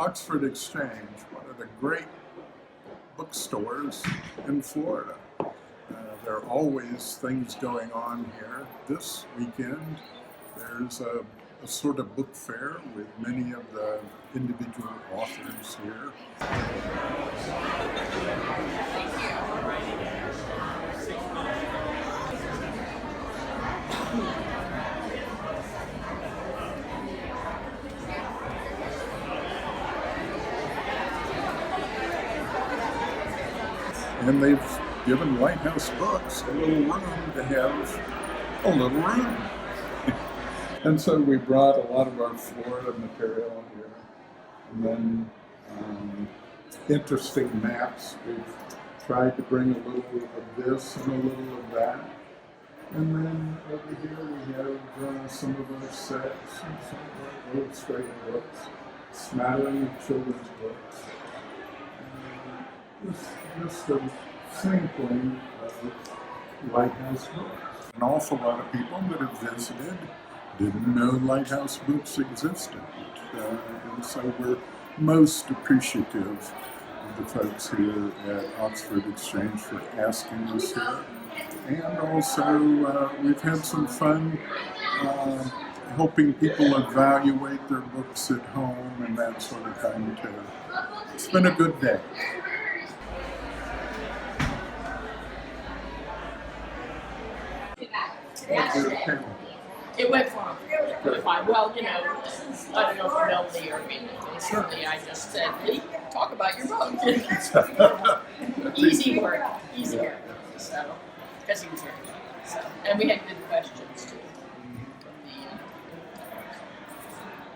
Oxford Exchange, one of the great bookstores in Florida. There are always things going on here. This weekend, there's a sort of book fair with many of the individual authors here. And they've given Lighthouse Books a little room to have a little room. And so we brought a lot of our Florida material here. And then interesting maps. We've tried to bring a little of this and a little of that. And then over here we have some of our sets and some of our illustrated books, smattering of children's books. Just a sampling of Lighthouse Books. An awful lot of people that have visited didn't know Lighthouse Books existed. And so we're most appreciative of the folks here at Oxford Exchange for asking us here. And also we've had some fun helping people evaluate their books at home and that sort of thing too. It's been a good day. It went fine. It went fine. Well, you know, I don't know if you know me or me. Basically, I just said, hey, talk about your book. Easy work. Easy work. So, because he was here. So, and we had good questions, too. From the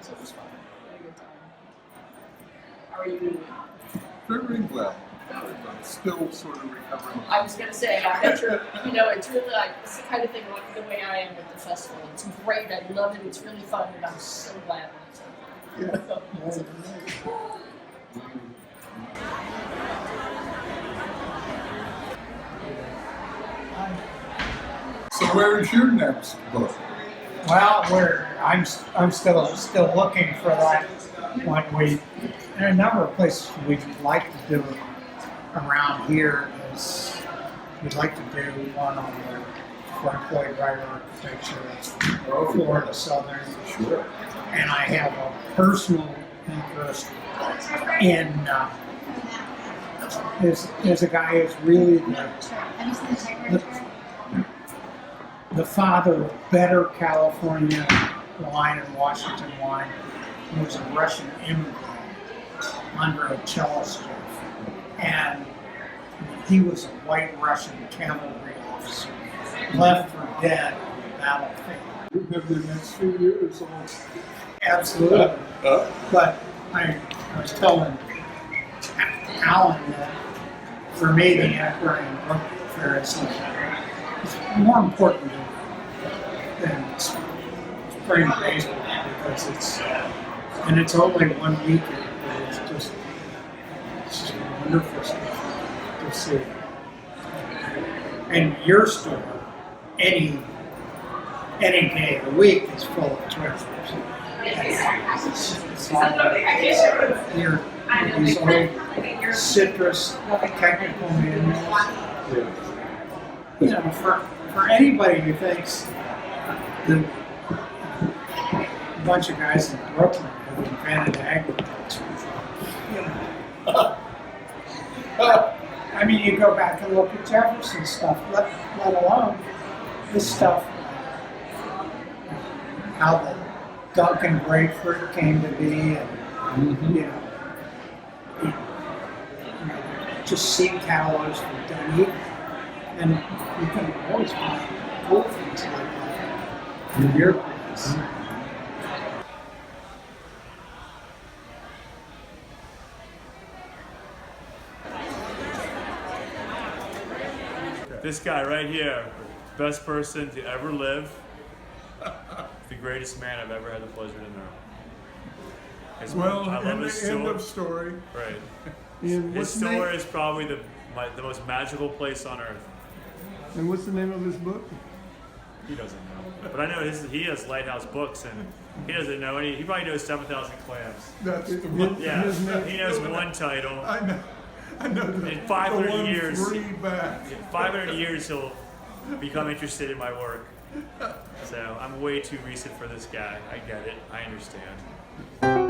so it was fun. We had a good time. How are you doing? Very well. Still sort of recovering. I was going to say, I bet you're, you know, it's really like, it's the kind of thing, like the way I am with the festival. It's great, I love it, it's really fun, and I'm so glad when it's over. So where's your next book? Well, I'm still looking for that one. There are a number of places we'd like to do it around here. We'd like to do one on the Frank Lloyd Wright architecture, Florida Southern. Sure. And I have a personal interest in there's a guy who's really the father of better California wine and Washington wine. He was a Russian immigrant under a cellist, and he was a white Russian cavalry officer, left for dead on the battlefield. You have the next few years on. Absolutely. But I was telling Alan that for me the antiquarian book fair is more important than spring baseball because it's only 1 weekend. It's just wonderful stuff to see. And your store, any day of the week is full of treasures. It's all these old citrus technical manuals. You know, for anybody who thinks that a bunch of guys in Brooklyn have invented agriculture. I mean, you go back and look at Jefferson's stuff, let alone this stuff, how the Duncan grapefruit came to be, and you know, just seed catalysts for Dunedin, and you can always find cool things like that in your place. This guy right here, best person to ever live, the greatest man I've ever had the pleasure to know. Well, I love his end store. of story. Right. And His what's the store name? is probably the most magical place on earth. And what's the name of his book? He doesn't know. But I know he has Lighthouse Books, and he doesn't know any. He probably knows 7,000 clams. That's it. Yeah, he knows one title. I know In 500 years, three back. in 500 years, he'll become interested in my work. So I'm way too recent for this guy. I get it. I understand.